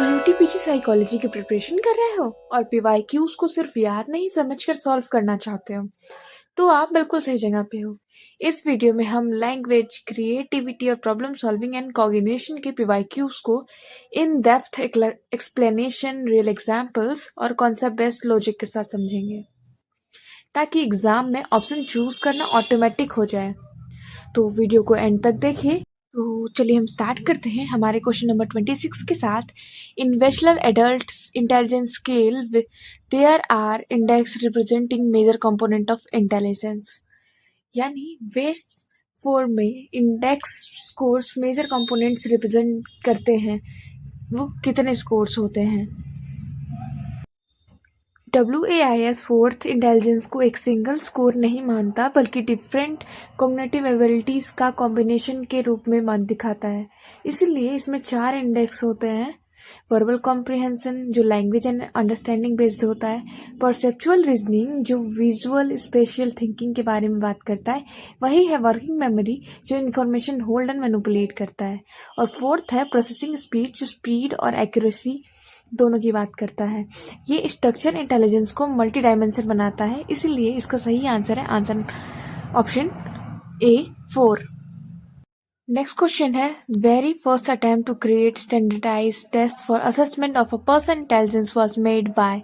CUT-PG psychology की preparation कर रहे हो और पीवाईक्यूज को सिर्फ याद नहीं समझकर सॉल्व करना चाहते हो तो आप बिल्कुल सही जगह पे हो। इस वीडियो में हम लैंग्वेज, क्रिएटिविटी और प्रॉब्लम सॉल्विंग एंड कॉग्निशन के पीवाईक्यूज को in depth explanation, real examples और कॉन्सेप्ट बेस्ड लॉजिक के साथ समझेंगे ताकि एग्जाम में ऑप्शन चूज करना ऑटोमेटिक हो जाए। तो वीडियो को एंड तक देखिए। तो चलिए हम स्टार्ट करते हैं हमारे क्वेश्चन नंबर 26 के साथ। In Wechsler adult intelligence scale there are index representing major component of intelligence, यानी वेस्ट 4 में index scores major components represent करते हैं। वो कितने स्कोर्स होते हैं? WAIS फोर्थ इंटेलिजेंस को एक सिंगल स्कोर नहीं मानता बल्कि डिफरेंट कॉग्निटिव एबिलिटीज का कॉम्बिनेशन के रूप में दिखाता है। इसलिए इसमें 4 इंडेक्स होते हैं। वर्बल कॉम्प्रिहेंशन जो लैंग्वेज एंड अंडरस्टैंडिंग बेस्ड होता है, परसेप्चुअल रीजनिंग जो विजुअल स्पेशियल थिंकिंग के बारे में बात करता है, वही है वर्किंग मेमोरी जो इन्फॉर्मेशन होल्ड एंड मैनिपुलेट करता है, और फोर्थ है प्रोसेसिंग स्पीड जो स्पीड और एक्यूरेसी दोनों की बात करता है। ये स्ट्रक्चर इंटेलिजेंस को मल्टी डायमेंशन बनाता है, इसीलिए इसका सही आंसर है answer option A 4। Next question है, very first attempt to create standardised test for assessment of a person intelligence was made by.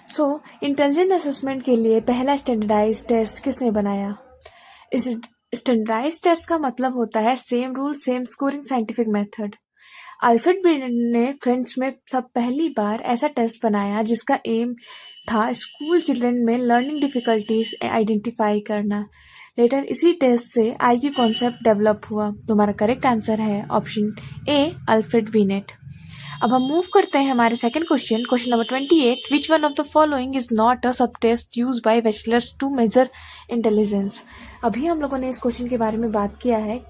So intelligence assessment के लिए पहला स्टैंडर्डाइज्ड टेस्ट किसने बनाया? इस स्टैंडर्डाइज्ड टेस्ट का मतलब होता है same rule same scoring scientific method. Alfred beneath ने फ्रेंच में सब पहली बार ऐसा टेस्ट बनाया जिसका एम था स्कूल चिल्ड्रन में लर्निंग डिफिकल्टीज आइडेंटिफाई करना। लेटर इसी टेस्ट से IQ कॉन्सेप्ट डेवलप हुआ। तो हमारा करेक्ट आंसर है ऑप्शन ए अल्फ्रेड बिनेट। अब हम मूव करते हैं हमारे second question number 28। Which one of the following is not a sub test use by Wechsler's to measure intelligence. अभी हम लोगों ने इस क्वेश्चन के बारे में बात किया है।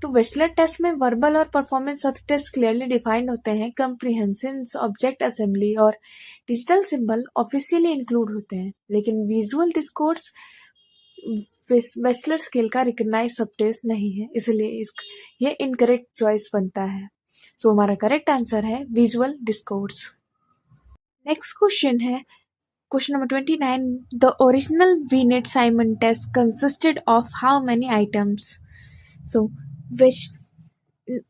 तो वेस्लर टेस्ट में वर्बल और परफॉर्मेंस सब टेस्ट क्लियरली डिफाइंड होते हैं। कंप्रीहेंशन, ऑब्जेक्ट असेंबली और डिजिटल सिंबल ऑफिशियली इंक्लूड होते हैं, लेकिन विजुअल डिस्कोर्स वेस्लर स्केल का रिकग्नाइज सब टेस्ट नहीं है, इसलिए ये इनकरेक्ट चॉइस बनता है। सो हमारा करेक्ट आंसर है विजुअल डिस्कोर्स। नेक्स्ट क्वेश्चन है question number 29। The original Binet Simon test consisted of how many items. So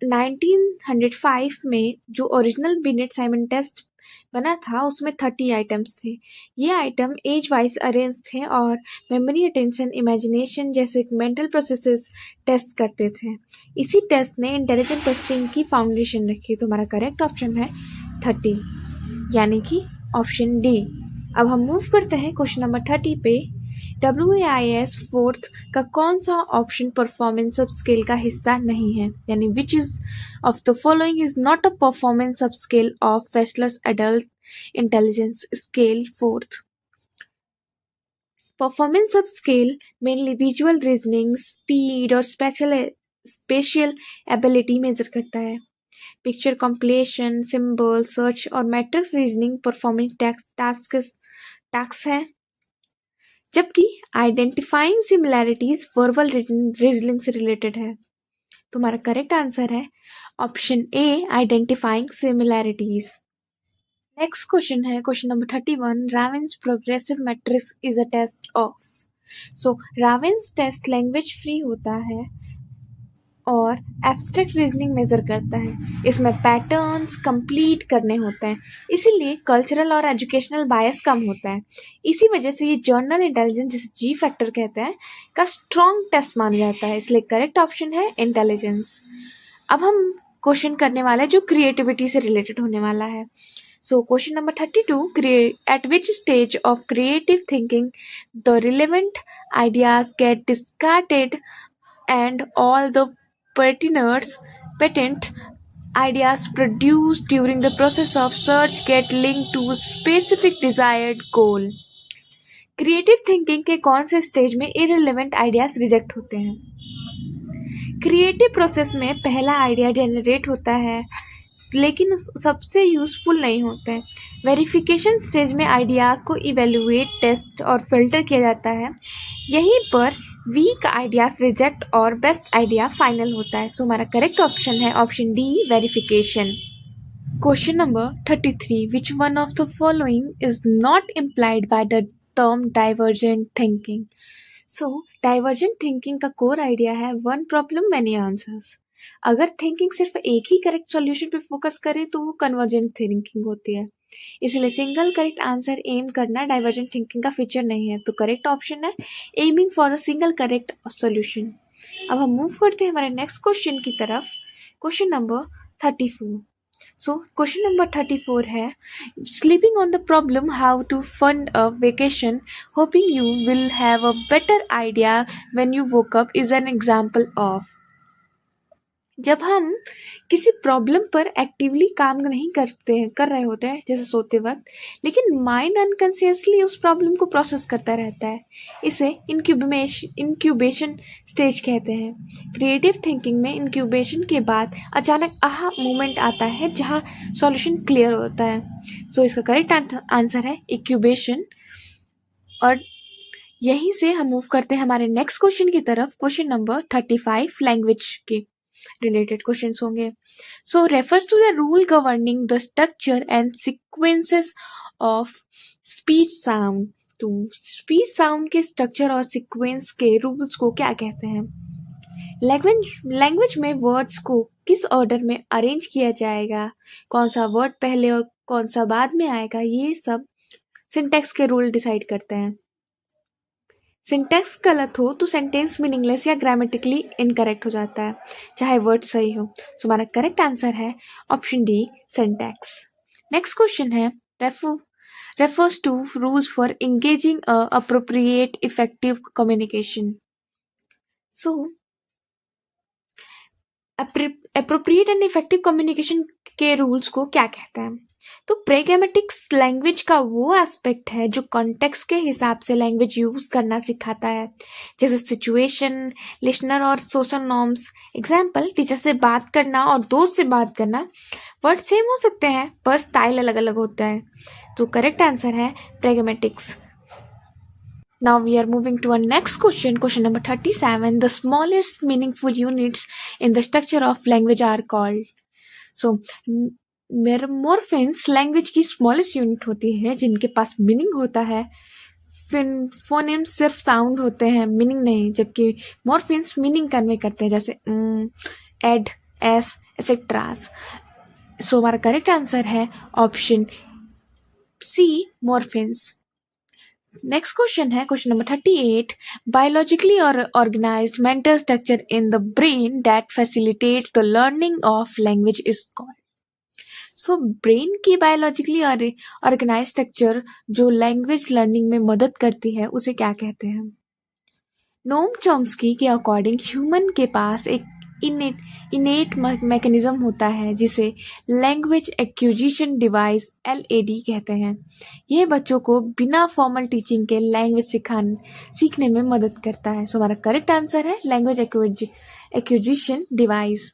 1905 में जो ओरिजिनल बिनेट साइमन टेस्ट बना था उसमें 30 आइटम्स थे। ये आइटम एज वाइज अरेंज थे और मेमोरी, अटेंशन, इमेजिनेशन जैसे मेंटल प्रोसेसेस टेस्ट करते थे। इसी टेस्ट ने इंटेलिजेंट टेस्टिंग की फाउंडेशन रखी। तो हमारा करेक्ट ऑप्शन है 30, यानी कि ऑप्शन डी। अब हम मूव करते हैं क्वेश्चन नंबर 30 पे। WAIS फोर्थ का कौन सा ऑप्शन परफॉर्मेंस सब स्केल का हिस्सा नहीं है, यानी which is of the following is not a performance sub scale of Wechsler's adult intelligence scale fourth. Performance sub scale mainly visual reasoning, speed और स्पेशियल एबिलिटी मेजर करता है। Picture completion, symbol search और matrix reasoning performance task है, जबकि identifying similarities verbal reasoning से related है। तो हमारा करेक्ट आंसर है option A identifying similarities. Next question है question number 31। Raven's progressive matrix is a test of. So Raven's test language free होता है और एब्स्ट्रैक्ट रीजनिंग मेजर करता है। इसमें पैटर्न्स कंप्लीट करने होते हैं, इसीलिए कल्चरल और एजुकेशनल बायस कम होता है। इसी वजह से ये जर्नल इंटेलिजेंस, जिसे जी फैक्टर कहते हैं, का स्ट्रॉन्ग टेस्ट माना जाता है। इसलिए करेक्ट ऑप्शन है इंटेलिजेंस। अब हम क्वेश्चन करने वाले हैं जो क्रिएटिविटी से रिलेटेड होने वाला है। So question number 32। At which stage of creative thinking the relevant ideas get discarded and all the patent ideas produced during the process of search get linked to specific desired goal। Creative thinking के कौन से stage में irrelevant ideas reject होते हैं? Creative process में पहला idea generate होता है लेकिन सबसे यूजफुल नहीं होते हैं। वेरिफिकेशन स्टेज में आइडियाज को इवेल्युएट, टेस्ट और फिल्टर किया जाता है। यहीं पर वीक आइडियाज रिजेक्ट और बेस्ट आइडिया फाइनल होता है। सो हमारा करेक्ट ऑप्शन है option D verification. Question number 33. Which one of the following is not implied by the term divergent thinking? So, divergent thinking का core idea है one problem many answers. अगर thinking सिर्फ एक ही correct solution पे focus करे तो वो convergent thinking होती है. इसलिए सिंगल करेक्ट आंसर एम करना डाइवर्जेंट थिंकिंग का फीचर नहीं है. तो करेक्ट ऑप्शन है aiming for a single correct solution. अब हम मूव करते हैं हमारे नेक्स्ट क्वेश्चन की तरफ. Question number 34. So question number 34 है sleeping on the problem how to fund a vacation hoping you will have a better idea when you woke up is an example of. जब हम किसी problem पर actively काम नहीं कर रहे होते हैं जैसे सोते वक्त, लेकिन माइंड अनकॉन्शियसली उस प्रॉब्लम को प्रोसेस करता रहता है, इसे इंक्यूबेशन स्टेज कहते हैं. क्रिएटिव थिंकिंग में इंक्यूबेशन के बाद अचानक आहा मोमेंट आता है जहाँ सॉल्यूशन क्लियर होता है. सो इसका करेक्ट आंसर है इंक्यूबेशन. और यहीं से हम मूव करते हैं हमारे नेक्स्ट क्वेश्चन की तरफ. क्वेश्चन नंबर 35 लैंग्वेज के related questions होंगे. So refers to the rule governing the structure and sequences of speech sound. तो speech sound के structure और sequence के rules को क्या कहते हैं? लैंग्वेज में वर्ड्स को किस ऑर्डर में अरेंज किया जाएगा, कौन सा वर्ड पहले और कौन सा बाद में आएगा, ये सब सिंटैक्स के रूल डिसाइड करते हैं. सिंटैक्स गलत हो तो सेंटेंस मीनिंगलेस या ग्रामेटिकली इनकरेक्ट हो जाता है, चाहे वर्ड सही हो. सो हमारा करेक्ट आंसर है option D syntax. Next question है refers to rules for engaging a appropriate effective communication. So appropriate and effective communication के रूल्स को क्या कहते हैं? तो प्रेगमेटिक्स लैंग्वेज का वो एस्पेक्ट है जो कॉन्टेक्स्ट के हिसाब से लैंग्वेज यूज करना सिखाता है, जैसे सिचुएशन, लिसनर और सोशल नॉर्म्स. एग्जाम्पल, टीचर से बात करना और दोस्त से बात करना वर्ड सेम हो सकते हैं पर स्टाइल अलग अलग होता है. तो करेक्ट आंसर है pragmatics. Now we are moving to our next question. Question number 37. The smallest meaningful units in the structure of language are called. So morphemes language की स्मॉलेस्ट यूनिट होती है जिनके पास मीनिंग होता है. फोनेम्स सिर्फ साउंड होते हैं, मीनिंग नहीं, जबकि मोरफिन्स मीनिंग कन्वे करते हैं जैसे एड, एस, एक्सेट्रा. सो हमारा करेक्ट आंसर है option C morphemes. Next question है क्वेश्चन नंबर 38. बायोलॉजिकली और organised mental structure in the brain that facilitate the learning of language is called. So brain की biologically organise structure जो language learning में मदद करती है उसे क्या कहते हैं? नोम चॉम्स्की के अकॉर्डिंग ह्यूमन के पास एक इनेट मैकेनिज्म होता है जिसे लैंग्वेज एक्विजिशन डिवाइस LAD कहते हैं. यह बच्चों को बिना फॉर्मल टीचिंग के लैंग्वेज सीखने में मदद करता है. सो हमारा करेक्ट आंसर है language acquisition device.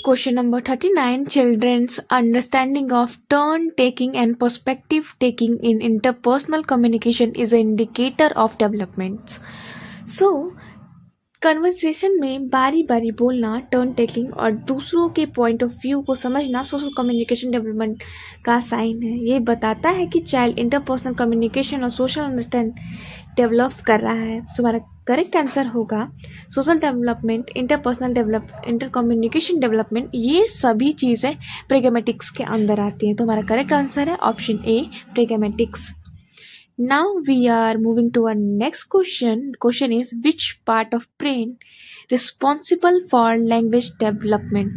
Question number 39. Children's understanding of turn taking and perspective taking in interpersonal communication is an indicator of developments. So, conversation में बारी बारी बोलना, टर्न टेकिंग और दूसरों के पॉइंट ऑफ व्यू को समझना सोशल कम्युनिकेशन डेवलपमेंट का साइन है. ये बताता है कि चाइल्ड इंटरपर्सनल कम्युनिकेशन और सोशल अंडरस्टैंड डेवलप कर रहा है. तो हमारा करेक्ट आंसर होगा social development, inter communication development. ये सभी चीज़ें प्रेगमेटिक्स के अंदर आती हैं. तो हमारा करेक्ट आंसर है option A pragmatics. Now we are moving to our next question. Question is, which part of brain responsible for language development?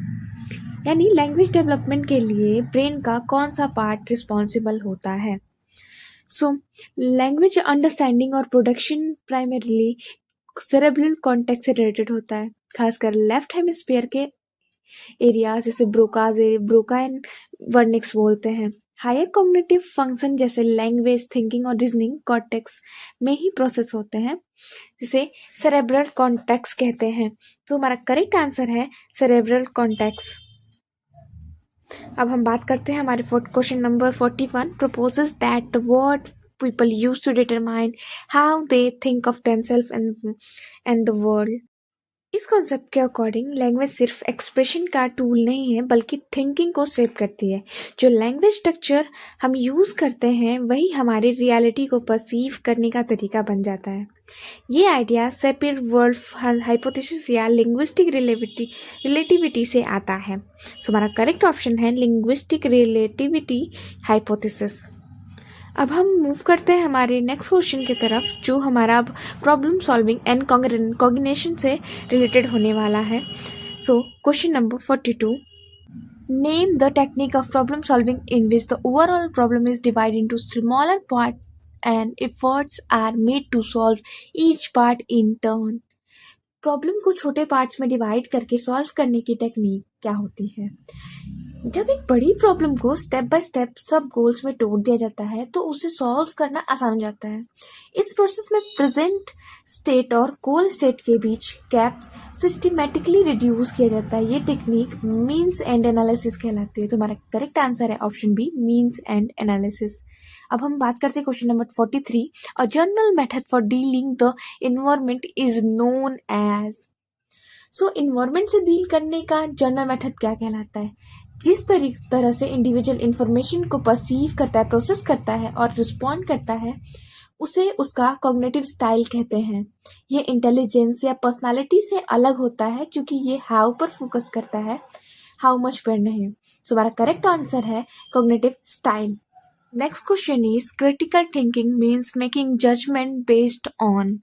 यानी लैंग्वेज डेवलपमेंट के लिए ब्रेन का कौन सा पार्ट रिस्पॉन्सिबल होता है? सो लैंग्वेज अंडरस्टैंडिंग और प्रोडक्शन प्राइमरीली सेरेब्रल कॉर्टेक्स से रिलेटेड होता है, खासकर लेफ्ट हेमिस्फीयर के एरियाज जैसे ब्रोका एंड वर्निक्स बोलते हैं. हायर कॉग्निटिव फंक्शन जैसे लैंग्वेज, थिंकिंग और रीजनिंग कॉर्टेक्स में ही प्रोसेस होते हैं, जिसे सेरेब्रल कॉर्टेक्स कहते हैं. तो हमारा करेक्ट आंसर है सेरेब्रल कॉर्टेक्स. अब हम बात करते हैं हमारे question number 41. Proposes that the word people use to determine how they think of themselves and the world. इस कॉन्सेप्ट के अकॉर्डिंग लैंग्वेज सिर्फ एक्सप्रेशन का टूल नहीं है बल्कि थिंकिंग को शेप करती है। जो लैंग्वेज स्ट्रक्चर हम यूज़ करते हैं वही हमारी रियलिटी को परसीव करने का तरीका बन जाता है। ये आइडिया सेपियर वर्ल्ड हाइपोथेसिस या लिंग्विस्टिक रिलेटिविटी से आता है। सो हमारा करेक्ट ऑप्शन है लिंग्विस्टिक रिलेटिविटी हाइपोथेसिस। अब हम मूव करते हैं हमारे नेक्स्ट क्वेश्चन की तरफ, जो हमारा अब प्रॉब्लम सॉल्विंग एंड कॉग्निशन से रिलेटेड होने वाला है। So question number 42, name the technique of problem solving in which the overall problem is divide into smaller part and efforts are made to solve each part in turn. Problem को छोटे parts में divide करके solve करने की technique क्या होती है? जब एक बड़ी प्रॉब्लम को स्टेप बाय स्टेप सब गोल्स में तोड़ दिया जाता है तो उसे सॉल्व करना आसान हो जाता है। इस प्रोसेस में प्रेजेंट स्टेट और गोल स्टेट के बीच गैप्स सिस्टमैटिकली रिड्यूस किया जाता है। ये टेक्निक मीन्स एंड एनालिसिस कहलाती है। तो हमारा करेक्ट आंसर है option B, means end analysis. अब हम बात करते हैं question number 43, a general method for dealing the environment is known as. So environment से डील करने का जनरल मेथड क्या कहलाता है? जिस तरह से इंडिविजुअल इंफॉर्मेशन को परसीव करता है, प्रोसेस करता है और रिस्पॉन्ड करता है, उसे उसका कॉग्निटिव स्टाइल कहते हैं। ये इंटेलिजेंस या पर्सनालिटी से अलग होता है क्योंकि ये हाउ पर फोकस करता है, हाउ मच पर नहीं। सो हमारा करेक्ट आंसर है cognitive style. Next question is critical thinking means making judgement based on.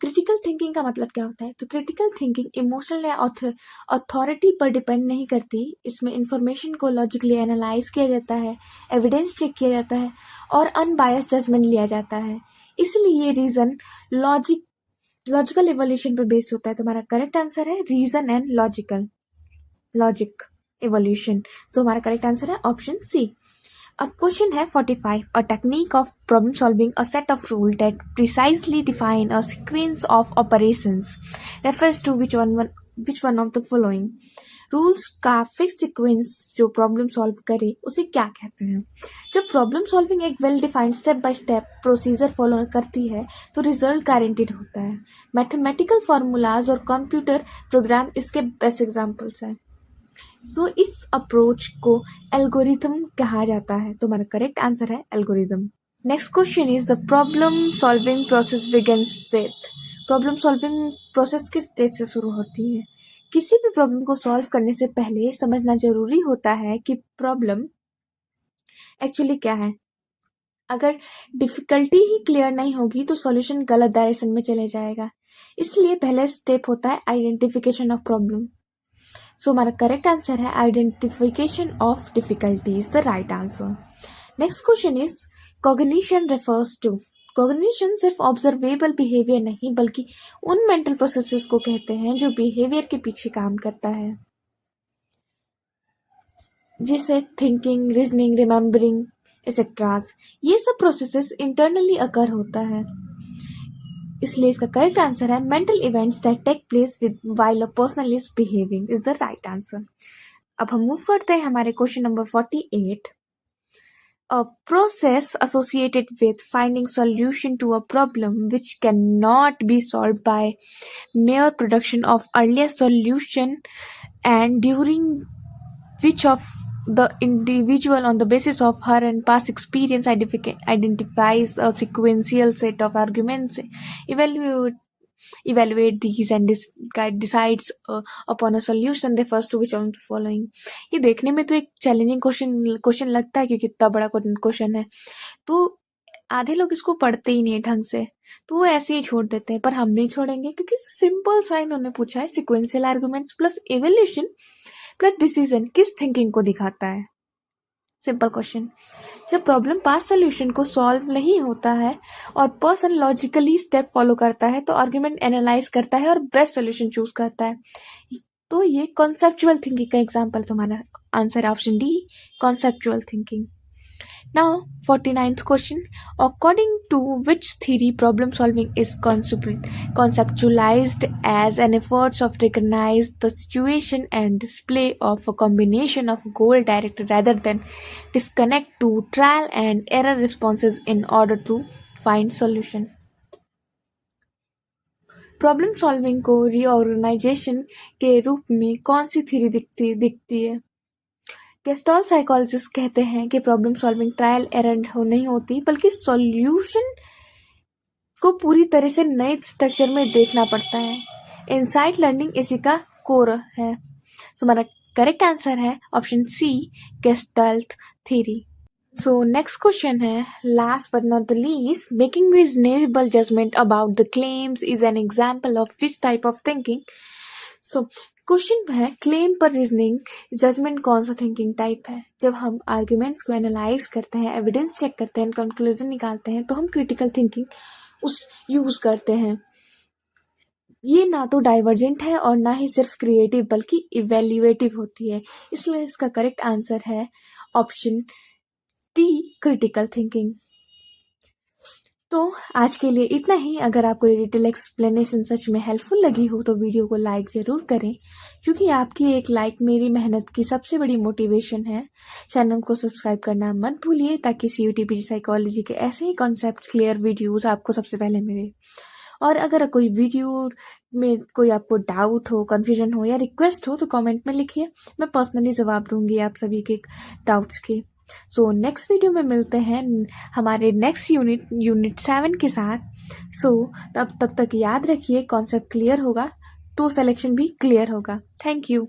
Critical thinking का मतलब क्या होता है? तो क्रिटिकल थिंकिंग इमोशनल या अथॉरिटी पर डिपेंड नहीं करती। इसमें इंफॉर्मेशन को लॉजिकली एनालाइज किया जाता है, एविडेंस चेक किया जाता है और अनबायस्ड जजमेंट लिया जाता है। इसलिए ये रीजन लॉजिकल इवोल्यूशन पर बेस्ड होता है। तो हमारा करेक्ट आंसर है रीजन एंड लॉजिक इवोल्यूशन। तो हमारा करेक्ट आंसर है ऑप्शन सी। अब क्वेश्चन है 45, a technique of problem solving, a set of rules that precisely define a sequence of operations refers to which one of the following। Rules का fix sequence जो problem solve करे उसे क्या कहते हैं? जब प्रॉब्लम सॉल्विंग एक well defined step by step procedure follow करती है तो रिजल्ट गारंटीड होता है। मैथमेटिकल फार्मूलाज और कंप्यूटर प्रोग्राम इसके बेस्ट एग्जांपल्स हैं। सो इस अप्रोच को एल्गोरिथम कहा जाता है। तो हमारा करेक्ट आंसर है algorithm. Next question is the problem solving process begins with. Problem solving process किस स्टेज से शुरू होती है? किसी भी प्रॉब्लम को सॉल्व करने से पहले समझना जरूरी होता है कि प्रॉब्लम एक्चुअली क्या है। अगर डिफिकल्टी ही क्लियर नहीं होगी तो सॉल्यूशन गलत डायरेक्शन में चले जाएगा। इसलिए पहला स्टेप होता है आइडेंटिफिकेशन ऑफ प्रॉब्लम। सो हमारा करेक्ट आंसर है identification of difficulty is the right answer. Next question is cognition refers to. Cognition सिर्फ ऑब्जर्वेबल बिहेवियर नहीं बल्कि उन मेंटल प्रोसेसेस को कहते हैं जो बिहेवियर के पीछे काम करता है, जिसे थिंकिंग, रीजनिंग, रिमेम्बरिंग एक्सेट्रास। ये सब प्रोसेसेस इंटरनली अकर होता है। इसलिए इसका करेक्ट आंसर है mental events that take place with while a person is behaving is the right answer. अब हम मूव करते हैं हमारे question number 48, a process associated with finding solution to a problem which cannot be solved by mere production of earlier solution and during which of the individual on the basis of her and past experience identifies a sequential set of arguments, evaluate these and decides upon a solution refers to which of the following। ये देखने में तो एक challenging question लगता है क्योंकि इतना बड़ा क्वेश्चन है, तो आधे लोग इसको पढ़ते ही नहीं ढंग से, तो वो ऐसे ही छोड़ देते हैं। पर हम नहीं छोड़ेंगे क्योंकि सिंपल सा इन्होंने पूछा है, sequential arguments plus evaluation plus decision किस थिंकिंग को दिखाता है। Simple question. जब प्रॉब्लम पास सोल्यूशन को सॉल्व नहीं होता है और पर्सन लॉजिकली स्टेप फॉलो करता है तो आर्गुमेंट एनालाइज करता है और बेस्ट सोल्यूशन चूज करता है। तो ये कॉन्सेप्चुअल थिंकिंग का एग्जांपल। तुम्हारा answer option D, conceptual thinking. Now, 49th question. According to which theory problem solving is conceptualized as an effort of recognize the situation and display of a combination of goal directed rather than disconnect to trial and error responses in order to find solution? Problem solving को reorganisation के रूप में कौन सी theory दिखती है? Gestalt psychologist कहते हैं कि प्रॉब्लम सॉल्विंग ट्रायल एरर नहीं होती, बल्कि सॉल्यूशन को पूरी तरह से नए स्ट्रक्चर में देखना पड़ता है। इनसाइट लर्निंग इसी का कोर है। सो हमारा करेक्ट आंसर है option C, gestalt theory. So next question है, last but not the least, making reasonable judgement about the claims is an example of which type of thinking? So question है, claim पर reasoning judgement कौन सा thinking type है? जब हम arguments को analyse करते हैं, एविडेंस चेक करते हैं, कंक्लूजन निकालते हैं, तो हम क्रिटिकल थिंकिंग यूज करते हैं। ये ना तो डाइवर्जेंट है और ना ही सिर्फ क्रिएटिव, बल्कि इवेल्युएटिव होती है। इसलिए इसका करेक्ट आंसर है ऑप्शन टी, क्रिटिकल थिंकिंग। तो आज के लिए इतना ही। अगर आपको ये डिटेल एक्सप्लेनेशन सच में हेल्पफुल लगी हो तो वीडियो को लाइक ज़रूर करें, क्योंकि आपकी एक लाइक मेरी मेहनत की सबसे बड़ी मोटिवेशन है। चैनल को सब्सक्राइब करना मत भूलिए, ताकि CUT साइकोलॉजी के ऐसे ही कॉन्सेप्ट क्लियर वीडियोस आपको सबसे पहले मिले। और अगर कोई वीडियो में कोई आपको डाउट हो, कन्फ्यूजन हो या रिक्वेस्ट हो तो कमेंट में लिखिए, मैं पर्सनली जवाब दूंगी आप सभी के डाउट्स के। सो नेक्स्ट वीडियो में मिलते हैं हमारे नेक्स्ट यूनिट 7 के साथ। सो तब तक याद रखिए, कॉन्सेप्ट क्लियर होगा तो सिलेक्शन भी क्लियर होगा। Thank you.